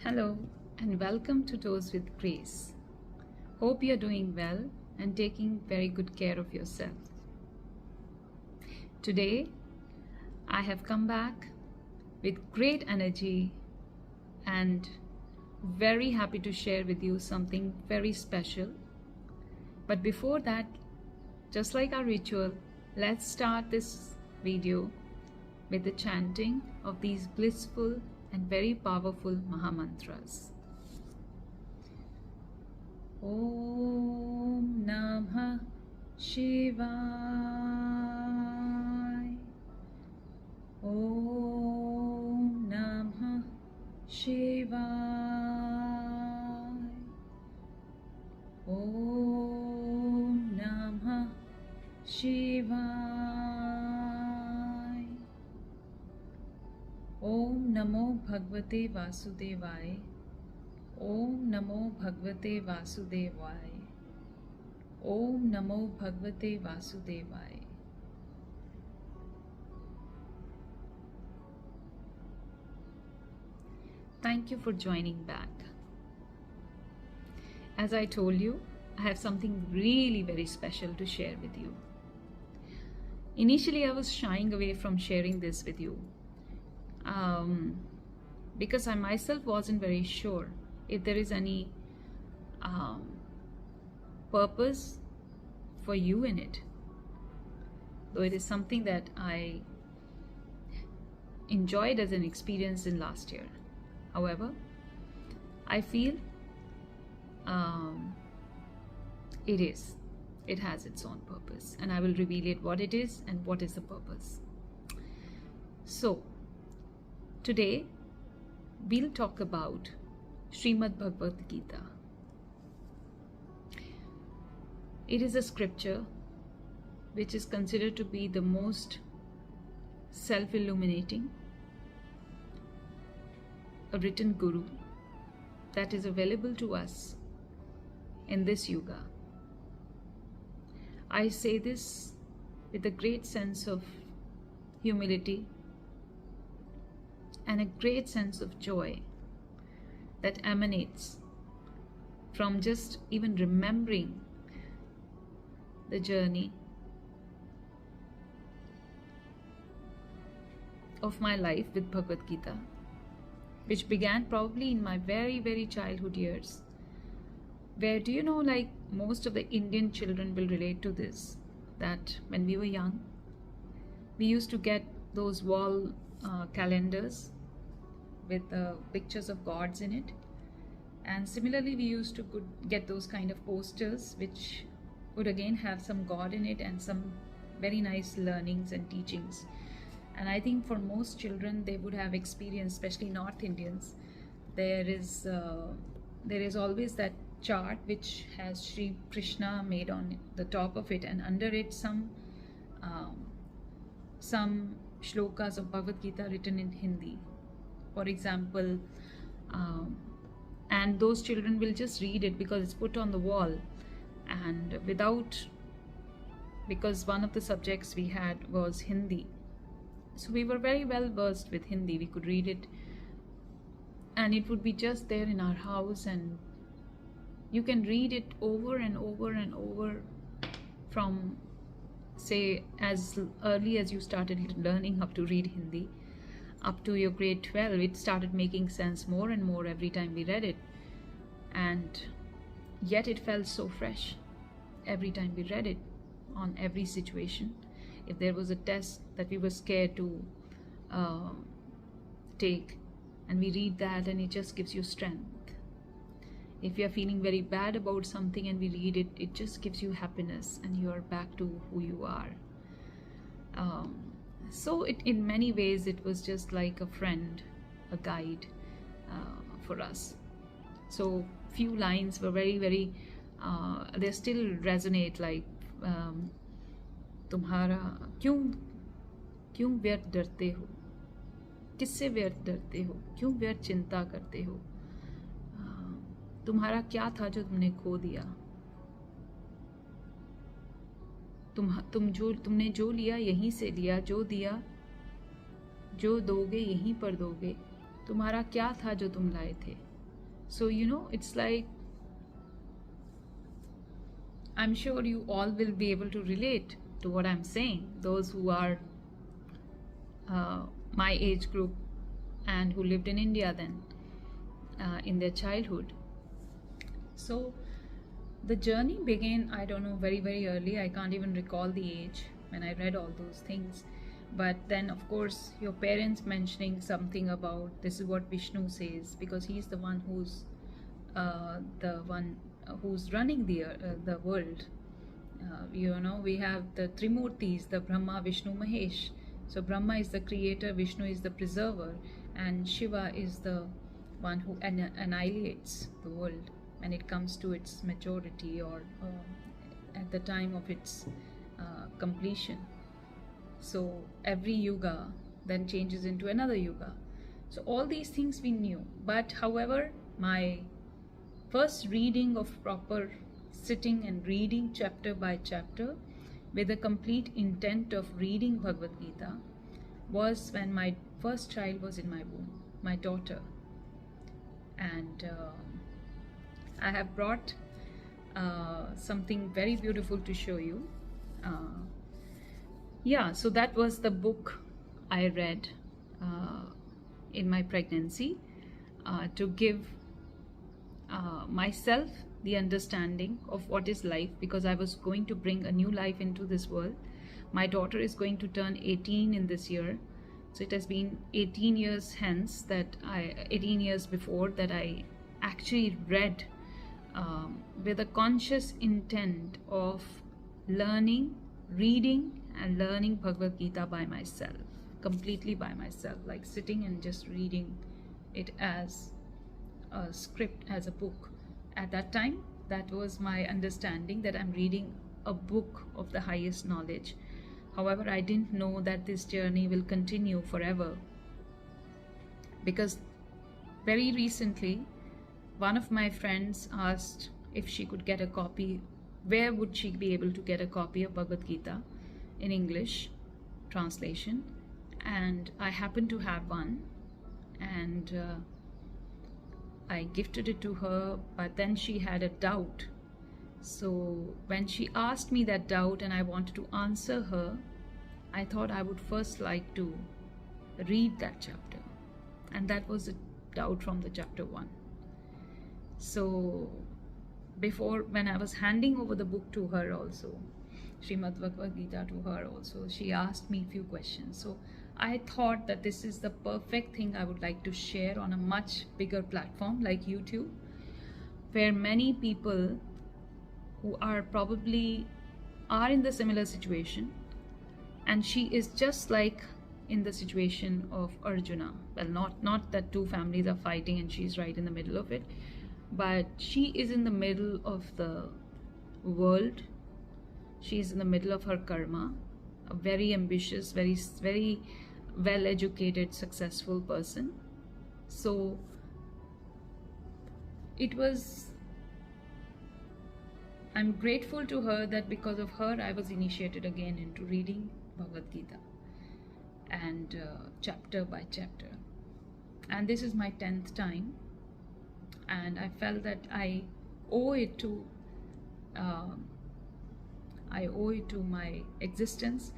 Hello and welcome to Dose with Grace. Hope you're doing well and taking very good care of yourself. Today, I have come back with great energy and very happy to share with you something very special. But before that, just like our ritual, let's start this video with the chanting of these blissful and very powerful Mahamantras. Om Namah Shivaya. Om Namah Shivaya. Om Namah Shivaya. Om Namo Bhagwate Vasudevaya. Om Namo Bhagwate Vasudevaya. Om Namo Bhagwate Vasudevaya. Thank you for joining back. As I told you, I have something really very special to share with you. Initially, I was shying away from sharing this with you because I myself wasn't very sure if there is any purpose for you in it, though it is something that I enjoyed as an experience in last year. However, I feel it has its own purpose, and I will reveal it, what it is and what is the purpose. So today we'll talk about Shrimad Bhagwat Geeta. It is a scripture which is considered to be the most self-illuminating, a written guru that is available to us in this yuga. I say this with a great sense of humility and a great sense of joy that emanates from just even remembering the journey of my life with Bhagavad Gita, which began probably in my very, very childhood years, where, do you know, like most of the Indian children will relate to this, that when we were young, we used to get those wall calendars with pictures of gods in it, and similarly we used to get those kind of posters which would again have some god in it and some very nice learnings and teachings. And I think for most children, they would have experienced, especially North Indians, there is always that chart which has Sri Krishna made on the top of it, and under it some shlokas of Bhagavad Gita written in Hindi, for example, and those children will just read it because it's put on the wall, and because one of the subjects we had was Hindi, so we were very well versed with Hindi. We could read it and it would be just there in our house, and you can read it over and over and over from, say, as early as you started learning how to read Hindi up to your grade 12. It started making sense more and more every time we read it, and yet it felt so fresh every time we read it on every situation. If there was a test that we were scared to take, and we read that, and it just gives you strength. If you are feeling very bad about something and we read it, it just gives you happiness and you are back to who you are. So in many ways it was just like a friend, a guide for us. So few lines were very, very they still resonate, like तुम्हारा क्यों व्यर्थ डरते हो, किससे व्यर्थ डरते हो, क्यों व्यर्थ चिंता करते हो, तुम्हारा क्या था जो तुमने खो दिया, तुमने जो लिया यहीं से लिया, जो दिया जो दोगे यहीं पर दोगे, तुम्हारा क्या था जो तुम लाए थे। So, it's like, I'm sure you all will be able to relate to what I'm saying, those who are my age group and who lived in India then in their childhood. So the journey began, I don't know, very, very early. I can't even recall the age when I read all those things. But then, of course, your parents mentioning something about this is what Vishnu says, because he's the one who's running the world. We have the Trimurtis, the Brahma, Vishnu, Mahesh. So Brahma is the creator, Vishnu is the preserver, and Shiva is the one who annihilates the world when it comes to its maturity, or at the time of its completion. So every yuga then changes into another yuga. So all these things we knew. But however, my first reading of proper sitting and reading chapter by chapter with a complete intent of reading Bhagavad Gita was when my first child was in my womb, my daughter. And I have brought something very beautiful to show you. So that was the book I read in my pregnancy to give myself the understanding of what is life, because I was going to bring a new life into this world. My daughter is going to turn 18 in this year. So it has been 18 years before that I actually read with a conscious intent of reading and learning Bhagavad Gita by myself, completely by myself, like sitting and just reading it as a script, as a book. At that time, that was my understanding, that I'm reading a book of the highest knowledge. However, I didn't know that this journey will continue forever, because very recently one of my friends asked if she could get a copy, where would she be able to get a copy of Bhagavad Gita in English translation, and I happened to have one, and I gifted it to her, but then she had a doubt. So when she asked me that doubt and I wanted to answer her, I thought I would first like to read that chapter, and that was a doubt from the chapter 1. So when I was handing over the book to her also, Shrimad Bhagwat Geeta to her also, she asked me a few questions. So I thought that this is the perfect thing I would like to share on a much bigger platform like YouTube, where many people who are probably in the similar situation, and she is just like in the situation of Arjuna. Well, not that two families are fighting and she's right in the middle of it, but she is in the middle of the world. She is in the middle of her karma, a very ambitious, very, very well-educated, successful person. So I'm grateful to her that because of her I was initiated again into reading Bhagavad Gita, and chapter by chapter. And this is my 10th time, and I felt that I owe it to my existence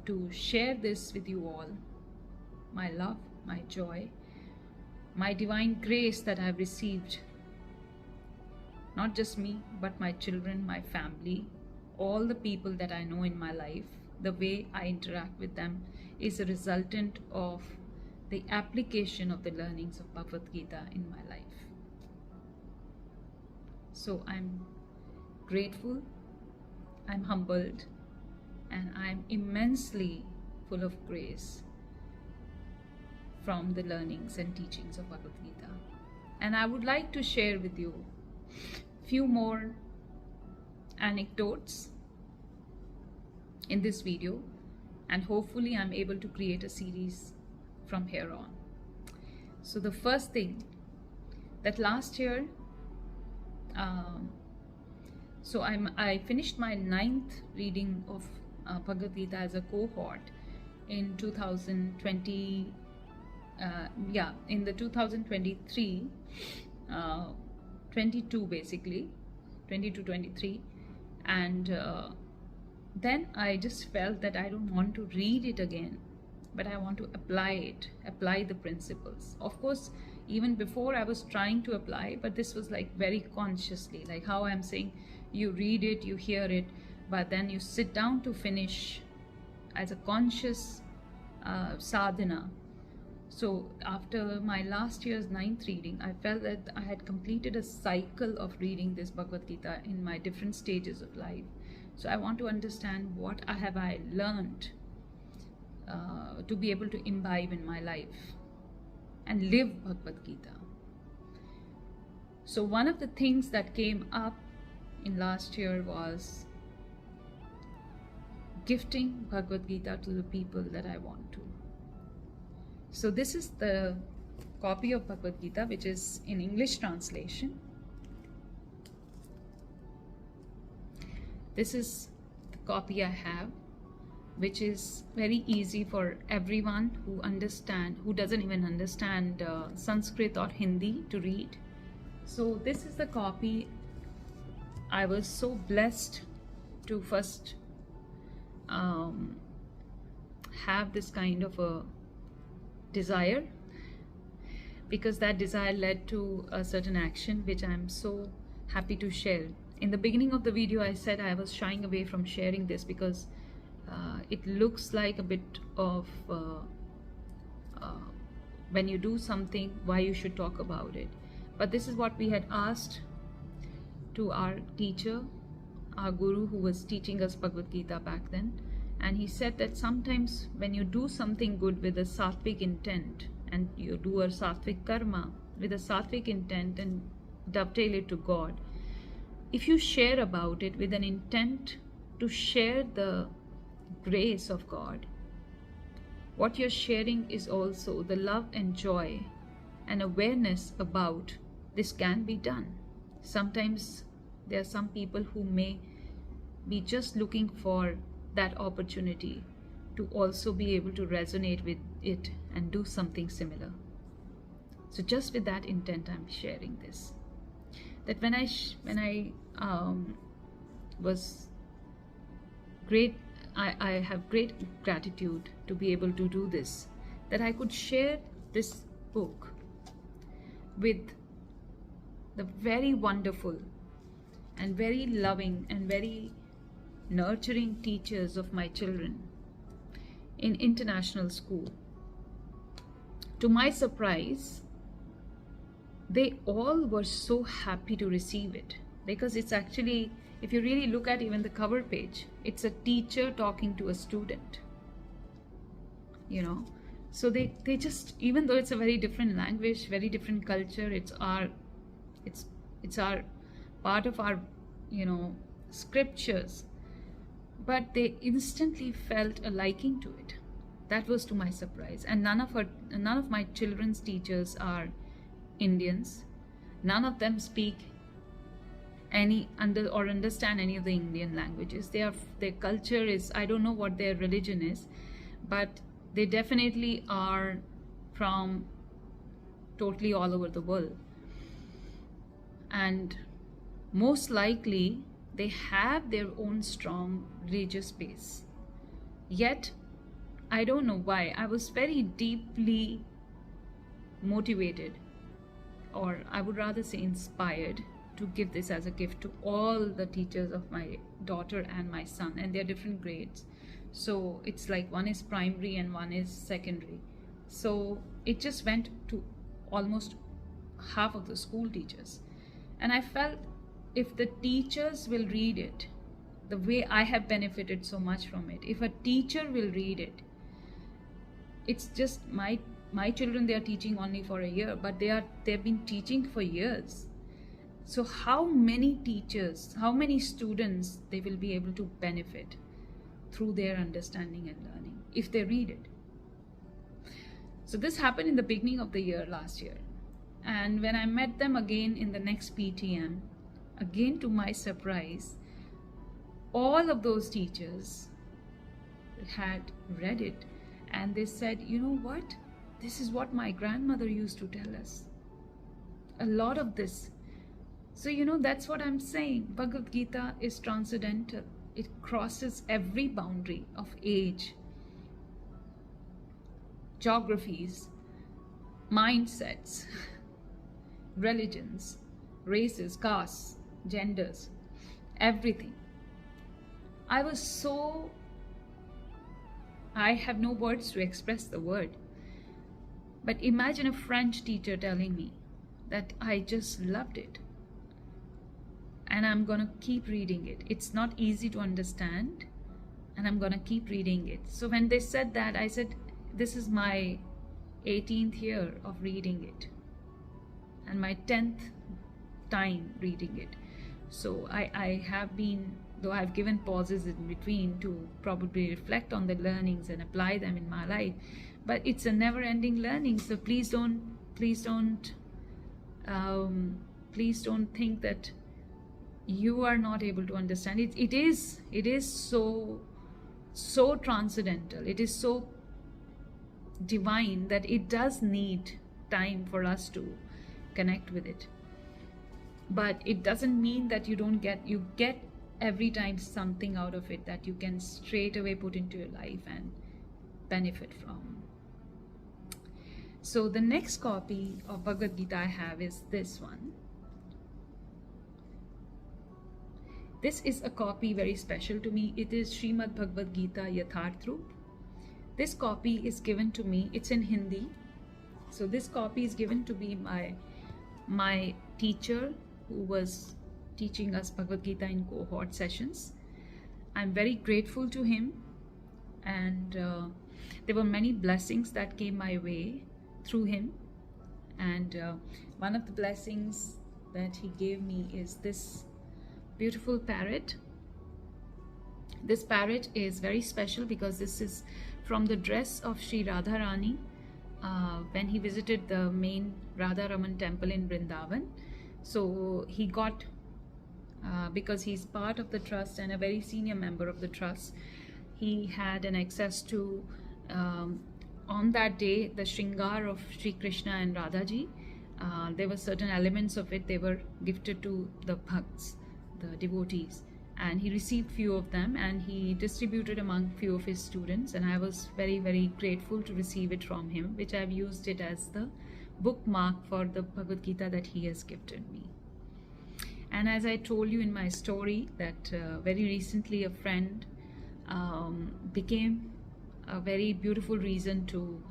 to share this with you all, my love, my joy, my divine grace that I've received. Not just me, but my children, my family, all the people that I know in my life, the way I interact with them is a resultant of the application of the learnings of Bhagavad Gita in my life. So I'm grateful, I'm humbled, and I'm immensely full of grace from the learnings and teachings of Bhagavad Gita. And I would like to share with you few more anecdotes in this video, and hopefully I'm able to create a series from here on. So the first thing, that last year, I finished my 9th reading of Bhagavad Gita as a cohort in 2020. In the 2023 uh, 22 basically, 22, 23. And then I just felt that I don't want to read it again, but I want to apply it, apply the principles. Of course, even before I was trying to apply, but this was like very consciously, like how I'm saying, you read it, you hear it, but then you sit down to finish as a conscious sadhana. So after my last year's ninth reading, I felt that I had completed a cycle of reading this Bhagavad Gita in my different stages of life. So I want to understand what have I learned to be able to imbibe in my life and live Bhagavad Gita. So one of the things that came up in last year was gifting Bhagavad Gita to the people that I want to. So this is the copy of Bhagavad Gita, which is in English translation. This is the copy I have, which is very easy for everyone who doesn't even understand Sanskrit or Hindi to read. So this is the copy. I was so blessed to first have this kind of a desire, because that desire led to a certain action which I'm so happy to share. In the beginning of the video I said I was shying away from sharing this because it looks like a bit of when you do something, why you should talk about it. But this is what we had asked to our teacher, our guru, who was teaching us Bhagavad Gita back then. And he said that sometimes when you do something good with a sattvic intent, and you do a sattvic karma with a sattvic intent and dovetail it to God, if you share about it with an intent to share the grace of God, what you're sharing is also the love and joy and awareness about this can be done. Sometimes there are some people who may be just looking for that opportunity to also be able to resonate with it and do something similar. So just with that intent I'm sharing this, that when I was great, I have great gratitude to be able to do this, that I could share this book with the very wonderful and very loving and very nurturing teachers of my children in international school. To my surprise, they all were so happy to receive it, because it's actually, if you really look at even the cover page, it's a teacher talking to a student, you know. So they just, even though it's a very different language, very different culture, it's our part of our, you know, scriptures, but they instantly felt a liking to it. That was to my surprise. And none of my children's teachers are Indians. None of them speak understand any of the Indian languages. Their culture is, I don't know what their religion is, but they definitely are from totally all over the world. And most likely they have their own strong religious base. Yet, I don't know why, I was very deeply motivated, or I would rather say inspired, to give this as a gift to all the teachers of my daughter and my son, and they're different grades. So it's like one is primary and one is secondary. So it just went to almost half of the school teachers. And I felt, if the teachers will read it, the way I have benefited so much from it, if a teacher will read it, it's just my children, they are teaching only for a year, but they've been teaching for years. So how many teachers, how many students they will be able to benefit through their understanding and learning if they read it. So this happened in the beginning of the year last year. And when I met them again in the next PTM, again to my surprise, all of those teachers had read it, and they said, you know what? This is what my grandmother used to tell us. a lot of this. So, you know, that's what I'm saying. Bhagavad Gita is transcendental. It crosses every boundary of age, geographies, mindsets, religions, races, castes, genders, everything. I have no words to express the word. But imagine a French teacher telling me that I just loved it. And I'm going to keep reading it. It's not easy to understand, and I'm going to keep reading it. So when they said that, I said, this is my 18th year of reading it and my 10th time reading it. So I have been, though I've given pauses in between to probably reflect on the learnings and apply them in my life, but it's a never-ending learning. So please don't think that you are not able to understand it. It is so transcendental. It is so divine that it does need time for us to connect with it. But it doesn't mean that you get every time something out of it that you can straight away put into your life and benefit from. So the next copy of Bhagavad Gita I have is this one. This is a copy very special to me. It is Shrimad Bhagwat Geeta Yatharth Roop. This copy is given to me. It's in Hindi. So this copy is given to me by my teacher who was teaching us Bhagavad Gita in cohort sessions. I'm very grateful to him, and there were many blessings that came my way through him. And one of the blessings that he gave me is this beautiful parrot. This parrot is very special because this is from the dress of Sri Radharani when he visited the main Radha Raman temple in Vrindavan. So he got, because he's part of the trust and a very senior member of the trust, he had an access to, on that day, the Shringar of Sri Krishna and Radhaji. There were certain elements of it, they were gifted to the bhakts, the devotees, and he received few of them and he distributed among few of his students, and I was very, very grateful to receive it from him, which I've used it as the bookmark for the Bhagavad Gita that he has gifted me. And as I told you in my story that very recently a friend became a very beautiful reason to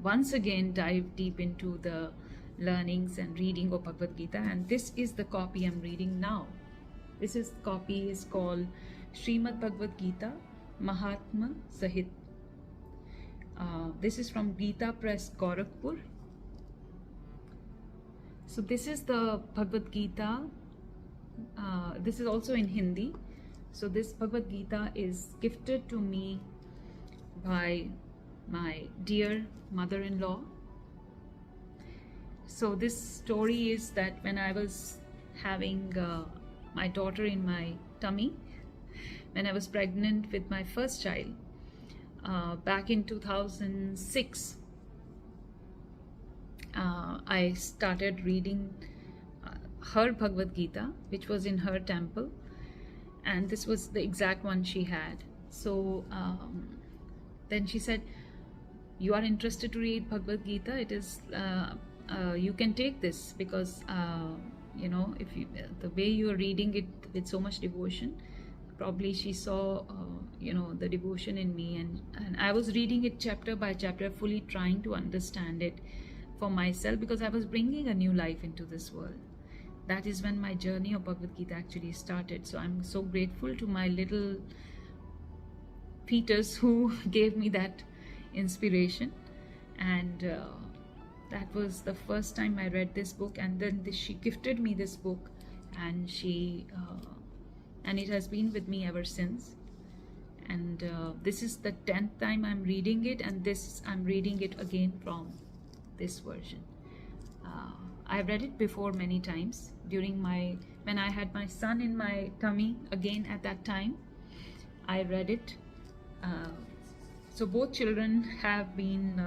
once again dive deep into the learnings and reading of Bhagavad Gita, and this is the copy I'm reading now. This copy is called Shrimad Bhagwat Geeta Mahatma Sahit. This is from Gita Press, Gorakhpur. So this is the Bhagavad Gita. This is also in Hindi. So this Bhagavad Gita is gifted to me by my dear mother-in-law. So this story is that when I was having my daughter in my tummy, when I was pregnant with my first child, back in 2006, I started reading her Bhagavad Gita, which was in her temple, and this was the exact one she had. So then she said, you are interested to read Bhagavad Gita, it is you can take this, because you know, if you, the way you are reading it with so much devotion, probably she saw you know, the devotion in me, and I was reading it chapter by chapter, fully trying to understand it for myself, because I was bringing a new life into this world. That is when my journey of Bhagavad Gita actually started. So I'm so grateful to my little Peters who gave me that inspiration, and that was the first time I read this book, and then she gifted me this book, and and it has been with me ever since. And this is the 10th time I'm reading it, and this I'm reading it again from this version. I've read it before many times during when I had my son in my tummy. Again at that time I read it. So both children have been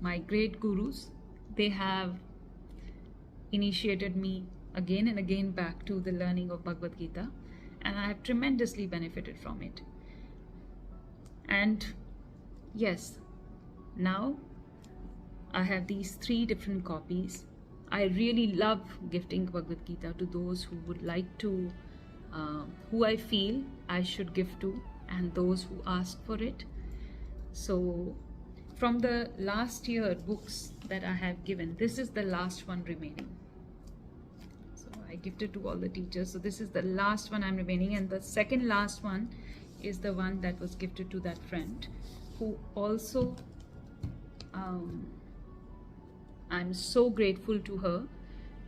my great gurus. They have initiated me again and again back to the learning of Bhagavad Gita, and I have tremendously benefited from it. And yes, now I have these 3 different copies. I really love gifting Bhagavad Gita to those who would like to, who I feel I should give to, and those who ask for it. So from the last year books that I have given, this is the last one remaining. So I gifted to all the teachers. So this is the last one I'm remaining, and the second last one is the one that was gifted to that friend who also, I'm so grateful to her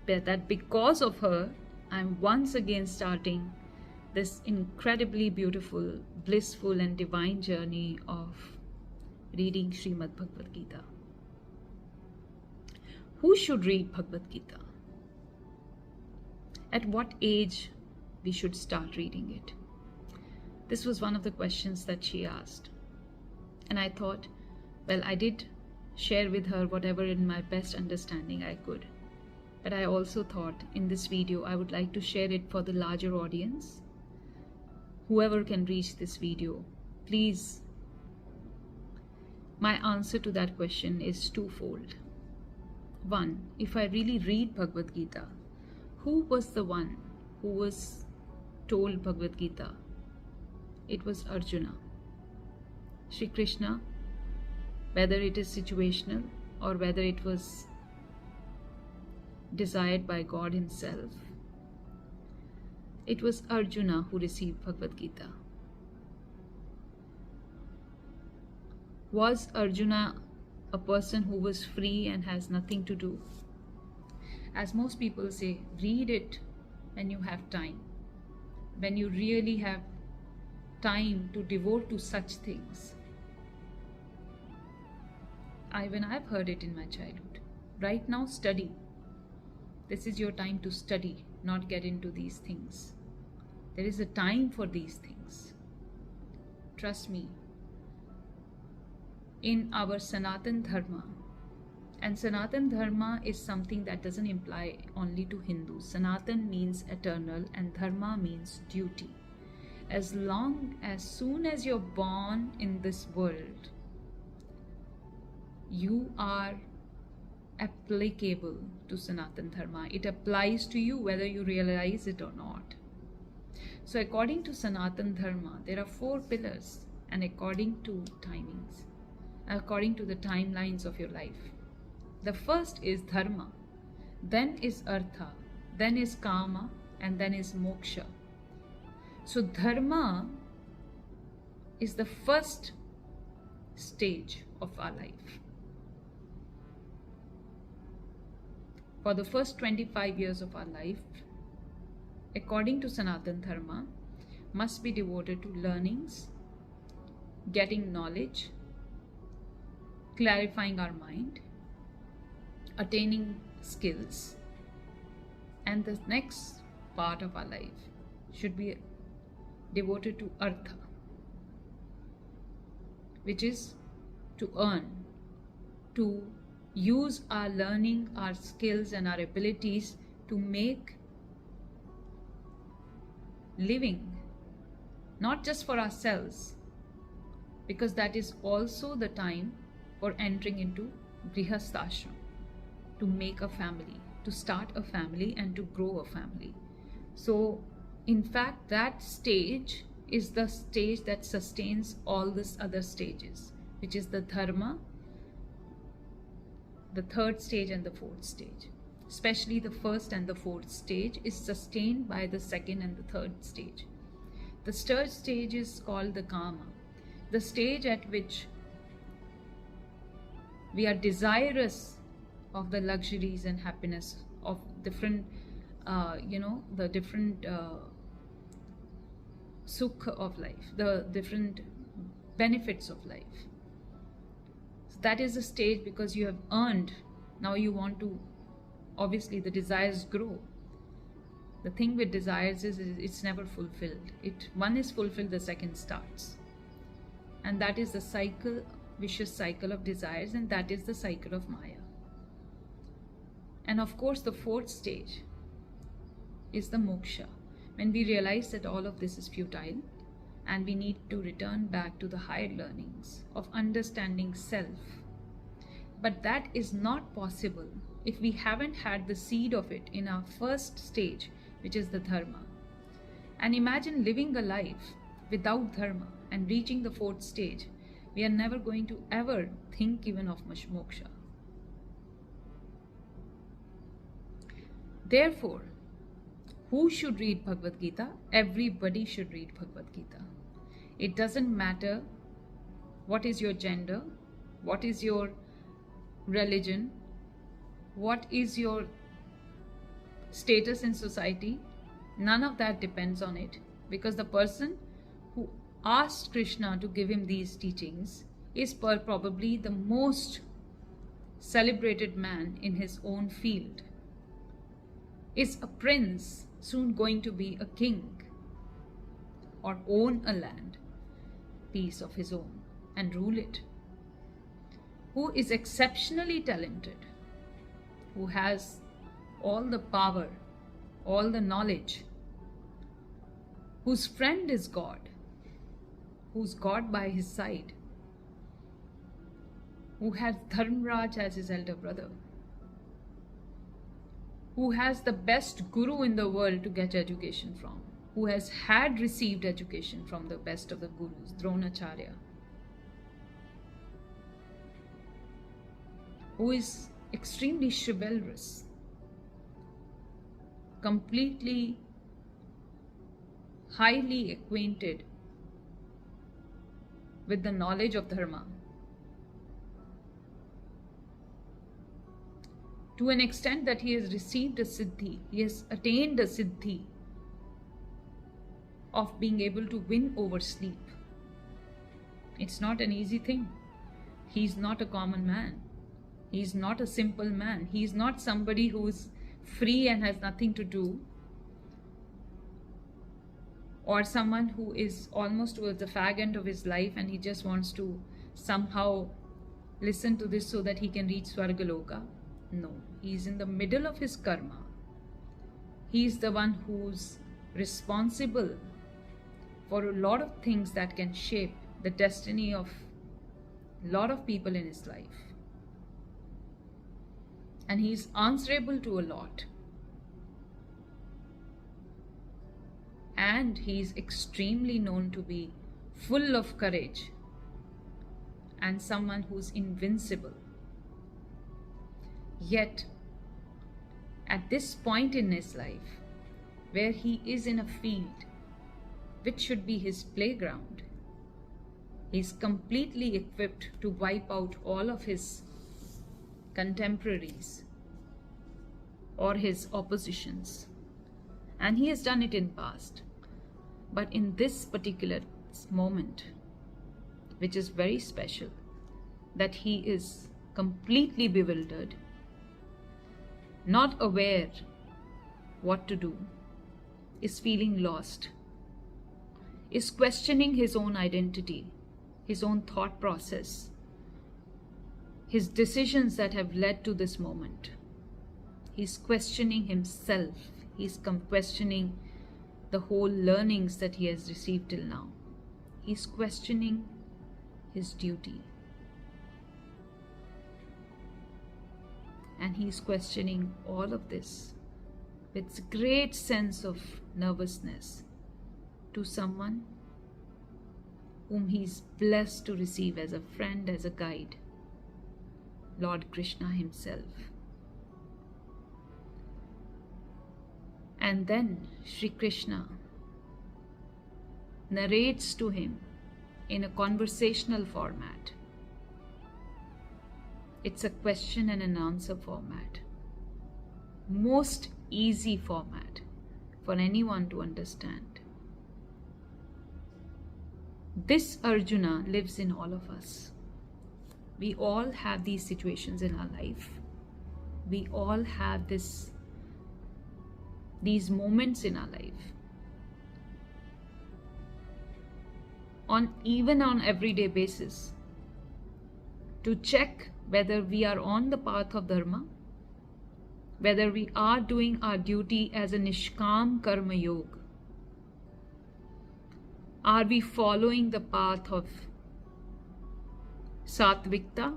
that because of her, I'm once again starting this incredibly beautiful, blissful and divine journey of reading Shrimad Bhagwat Geeta. Who should read Bhagwat Gita? At what age we should start reading it? This was one of the questions that she asked. And I thought, well, I did share with her whatever in my best understanding I could. But I also thought in this video I would like to share it for the larger audience. Whoever can reach this video, please. My answer to that question is twofold. One, if I really read Bhagavad Gita, who was the one who was told Bhagavad Gita? It was Arjuna. Shri Krishna, whether it is situational or whether it was desired by God himself, it was Arjuna who received Bhagavad Gita. Was Arjuna a person who was free and has nothing to do? As most people say, read it when you have time, when you really have time to devote to such things. When I've heard it in my childhood. Right now, study. This is your time to study, not get into these things. There is a time for these things. Trust me. In our Sanatan Dharma, and Sanatan Dharma is something that doesn't imply only to Hindus. Sanatan means eternal and Dharma means duty. As soon as you're born in this world, you are applicable to Sanatan Dharma. It applies to you whether you realize it or not. So according to Sanatan Dharma, there are 4 pillars, and according to timings, according to the timelines of your life. The first is Dharma, then is Artha, then is Kama, and then is Moksha. So Dharma is the first stage of our life. For the first 25 years of our life, according to Sanatan Dharma, must be devoted to learnings, getting knowledge, clarifying our mind, attaining skills, and the next part of our life should be devoted to Artha, which is to earn, to use our learning, our skills and our abilities to make living, not just for ourselves, because that is also the time for entering into Grihasthashram, to make a family, to start a family and to grow a family. So in fact, that stage is the stage that sustains all these other stages, which is the Dharma, the 3rd stage and the 4th stage. Especially the 1st and the 4th stage is sustained by the 2nd and the 3rd stage. The 3rd stage is called the Kama, the stage at which we are desirous of the luxuries and happiness of different, the different sukh of life, the different benefits of life. So that is the stage because you have earned. Now you want to, obviously the desires grow. The thing with desires is it's never fulfilled. One is fulfilled, the second starts. And that is the cycle, vicious cycle of desires, and that is the cycle of Maya. And of course, the fourth stage is the moksha, when we realize that all of this is futile and we need to return back to the higher learnings of understanding self. But that is not possible if we haven't had the seed of it in our first stage, which is the dharma. And imagine living a life without dharma and reaching the fourth stage. We are never going to ever think even of moksha. Therefore, who should read Bhagavad Gita? Everybody should read Bhagavad Gita. It doesn't matter what is your gender, what is your religion, what is your status in society. None of that depends on it, because the person who asked Krishna to give him these teachings is probably the most celebrated man in his own field, is a prince, soon going to be a king, or own a land piece of his own and rule it, who is exceptionally talented, who has all the power, all the knowledge, whose friend is God, who's God by his side, who has Dharmraj as his elder brother, who has the best guru in the world to get education from, who has had received education from the best of the gurus, Dronacharya, who is extremely chivalrous, completely highly acquainted with the knowledge of dharma, to an extent that he has received a siddhi, he has attained a siddhi of being able to win over sleep. It's not an easy thing. He's not a common man. He's not a simple man. He's not somebody who's free and has nothing to do, or someone who is almost towards the fag end of his life and he just wants to somehow listen to this so that he can reach Swargaloka. No, he's in the middle of his karma. He's the one who's responsible for a lot of things that can shape the destiny of a lot of people in his life. And he's answerable to a lot. And he's extremely known to be full of courage and someone who's invincible. Yet, at this point in his life, where he is in a field which should be his playground, he's completely equipped to wipe out all of his contemporaries or his oppositions. And he has done it in past. But in this particular moment, which is very special, that he is completely bewildered, not aware what to do, is feeling lost, is questioning his own identity, his own thought process, his decisions that have led to this moment. He's questioning himself. He's questioning the whole learnings that he has received till now. He's questioning his duty. And he's questioning all of this with great sense of nervousness to someone whom he's blessed to receive as a friend, as a guide, Lord Krishna himself. And then Sri Krishna narrates to him in a conversational format. It's a question and an answer format. Most easy format for anyone to understand. This Arjuna lives in all of us. We all have these situations in our life. We all have these moments in our life. Even on everyday basis, to check whether we are on the path of dharma, whether we are doing our duty as a Nishkam Karma Yoga. Are we following the path of Satvikta?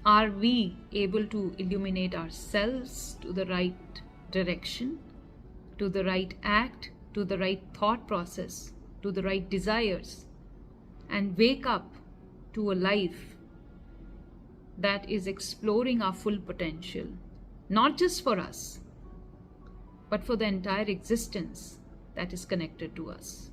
Are we able to illuminate ourselves to the right direction, to the right act, to the right thought process, to the right desires, and wake up to a life that is exploring our full potential, not just for us, but for the entire existence that is connected to us.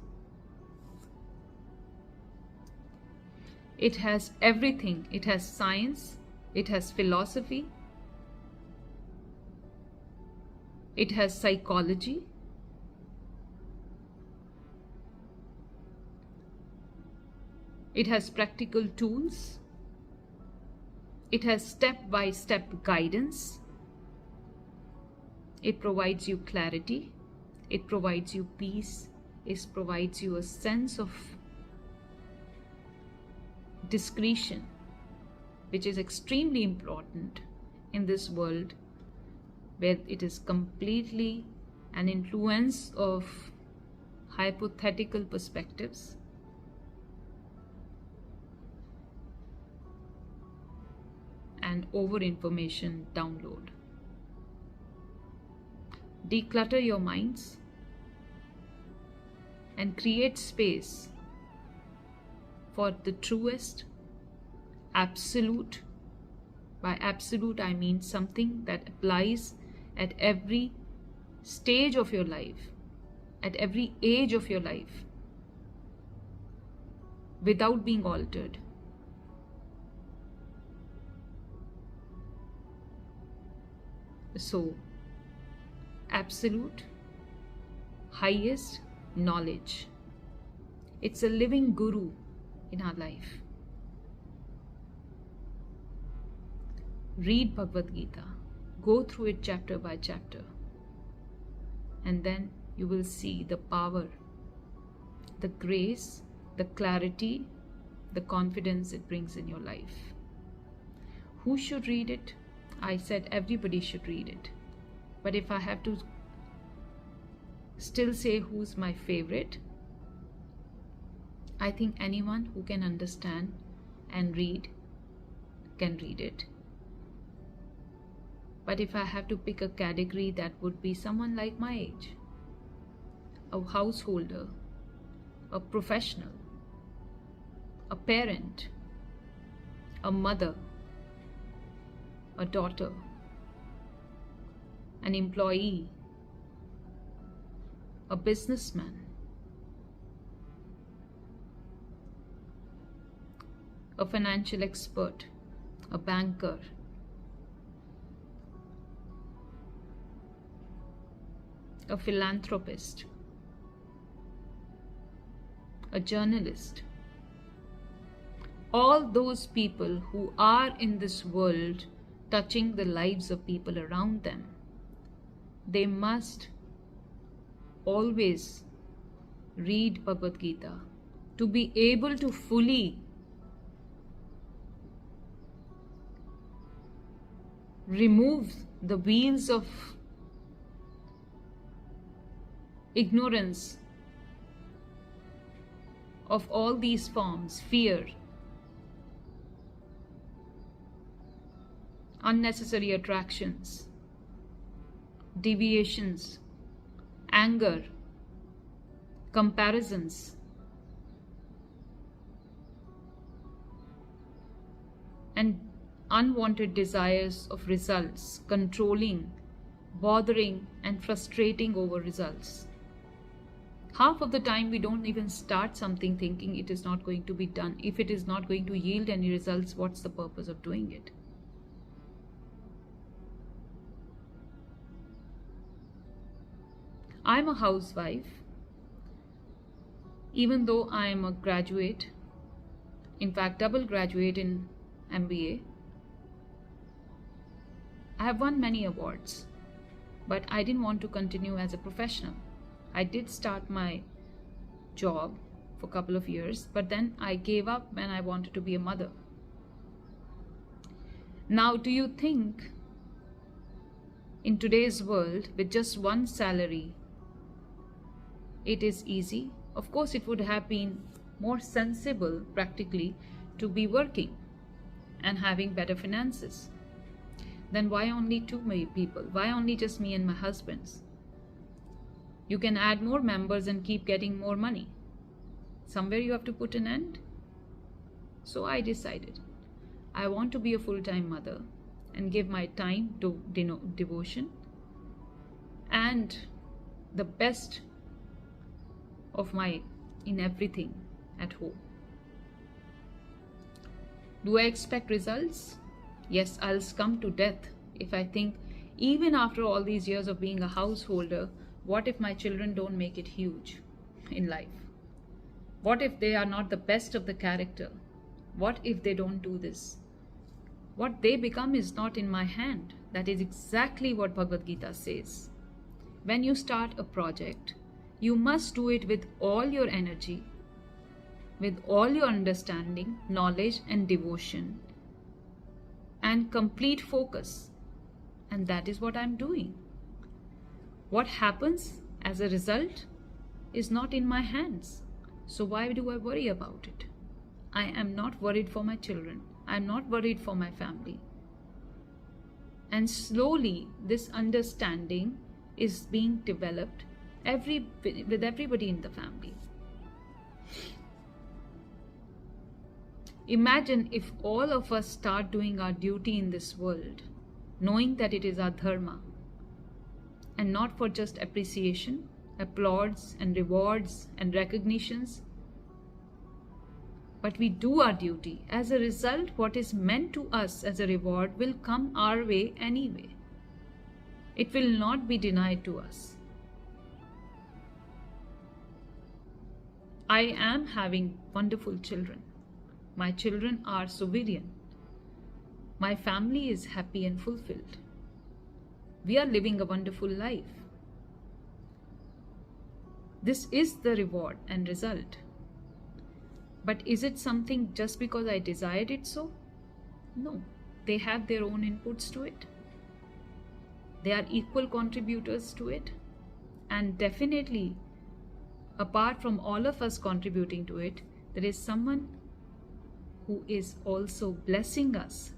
It has everything. It has science, it has philosophy, it has psychology, it has practical tools, it has step-by-step guidance, it provides you clarity, it provides you peace, it provides you a sense of discretion, which is extremely important in this world where it is completely an influence of hypothetical perspectives and over information download. Declutter your minds and create space for the truest, absolute. By absolute, I mean something that applies at every stage of your life, at every age of your life, without being altered. So, absolute, highest knowledge. It's a living guru in our life. Read Bhagavad Gita, go through it chapter by chapter, and then you will see the power, the grace, the clarity, the confidence it brings in your life. Who should read it? I said everybody should read it. But if I have to still say who's my favorite, I think anyone who can understand and read can read it. But if I have to pick a category, that would be someone like my age, a householder, a professional, a parent, a mother, a daughter, an employee, a businessman, a financial expert, a banker, a philanthropist, a journalist. All those people who are in this world touching the lives of people around them, they must always read Bhagavad Gita to be able to fully remove the wheels of ignorance of all these forms: fear, unnecessary attractions, deviations, anger, comparisons, and unwanted desires of results, controlling, bothering, and frustrating over results. Half of the time we don't even start something thinking it is not going to be done. If it is not going to yield any results, what's the purpose of doing it? I'm a housewife. Even though I am a graduate, in fact double graduate in MBA, I have won many awards, but I didn't want to continue as a professional. I did start my job for a couple of years, but then I gave up when I wanted to be a mother. Now, do you think in today's world, with just one salary, it is easy? Of course, it would have been more sensible, practically, to be working and having better finances. Then why only two people? Why only just me and my husbands? You can add more members and keep getting more money. Somewhere you have to put an end. So I decided I want to be a full-time mother and give my time to devotion and the best of my in everything at home. Do I expect results? Yes, I'll succumb to death if I think, even after all these years of being a householder, what if my children don't make it huge in life? What if they are not the best of the character? What if they don't do this? What they become is not in my hand. That is exactly what Bhagavad Gita says. When you start a project, you must do it with all your energy, with all your understanding, knowledge, and devotion, and complete focus. And that is what I'm doing. What happens as a result is not in my hands. So why do I worry about it? I am not worried for my children. I am not worried for my family. And slowly this understanding is being developed with everybody in the family. Imagine if all of us start doing our duty in this world, knowing that it is our dharma, and not for just appreciation, applauds and rewards and recognitions, but we do our duty. As a result, what is meant to us as a reward will come our way anyway. It will not be denied to us. I am having wonderful children. My children are sovereign. My family is happy and fulfilled. We are living a wonderful life. This is the reward and result. But is it something just because I desired it so? No. They have their own inputs to it. They are equal contributors to it. And definitely, apart from all of us contributing to it, there is someone who is also blessing us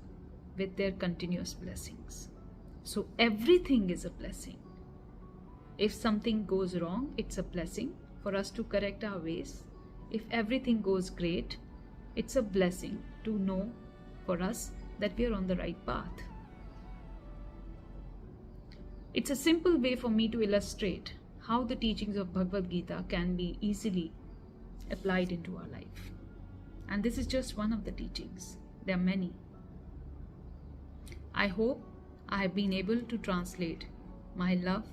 with their continuous blessings. So everything is a blessing. If something goes wrong, it's a blessing for us to correct our ways. If everything goes great, it's a blessing to know for us that we are on the right path. It's a simple way for me to illustrate how the teachings of Bhagavad Gita can be easily applied into our life. And this is just one of the teachings. There are many. I hope I have been able to translate my love,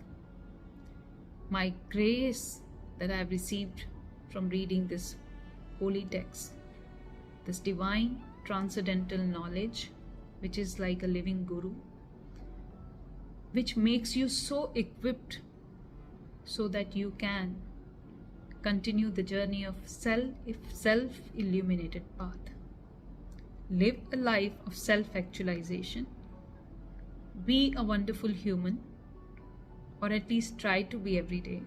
my grace that I have received from reading this holy text, this divine transcendental knowledge, which is like a living guru, which makes you so equipped so that you can continue the journey of self-illuminated path. Live a life of self-actualization. Be a wonderful human, or at least try to be every day.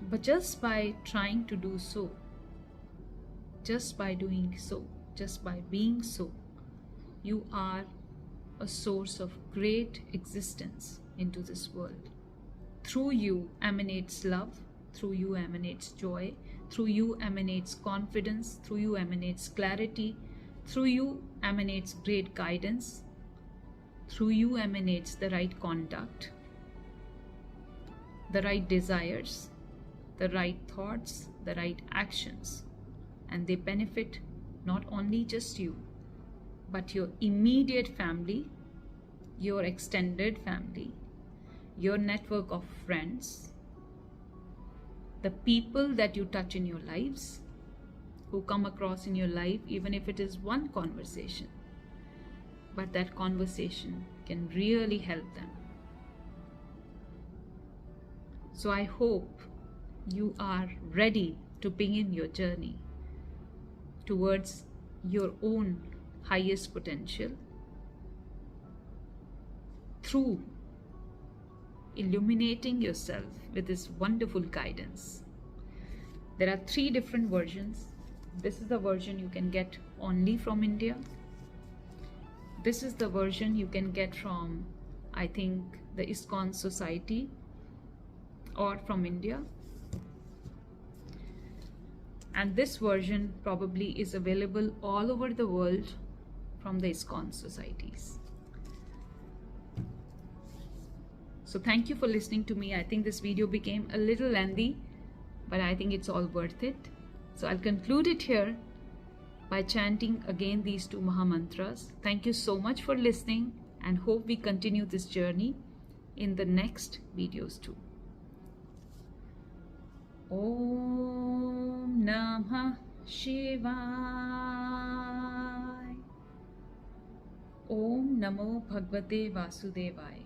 But just by trying to do so, just by doing so, just by being so, you are a source of great existence into this world. Through you emanates love, through you emanates joy, through you emanates confidence, through you emanates clarity, through you emanates great guidance, through you emanates the right conduct, the right desires, the right thoughts, the right actions, and they benefit not only just you, but your immediate family, your extended family, your network of friends, the people that you touch in your lives, who come across in your life, even if it is one conversation, but that conversation can really help them. So I hope you are ready to begin your journey towards your own highest potential through illuminating yourself with this wonderful guidance. There are 3 different versions. This is the version you can get only from India. This is the version you can get from, I think, the ISKCON Society or from India. And this version probably is available all over the world from the ISKCON societies. So thank you for listening to me. I think this video became a little lengthy, but I think it's all worth it. So I'll conclude it here by chanting again these 2 Maha Mantras. Thank you so much for listening, and hope we continue this journey in the next videos too. Om Namah Shivaya. Om Namo Bhagavate Vasudevaya.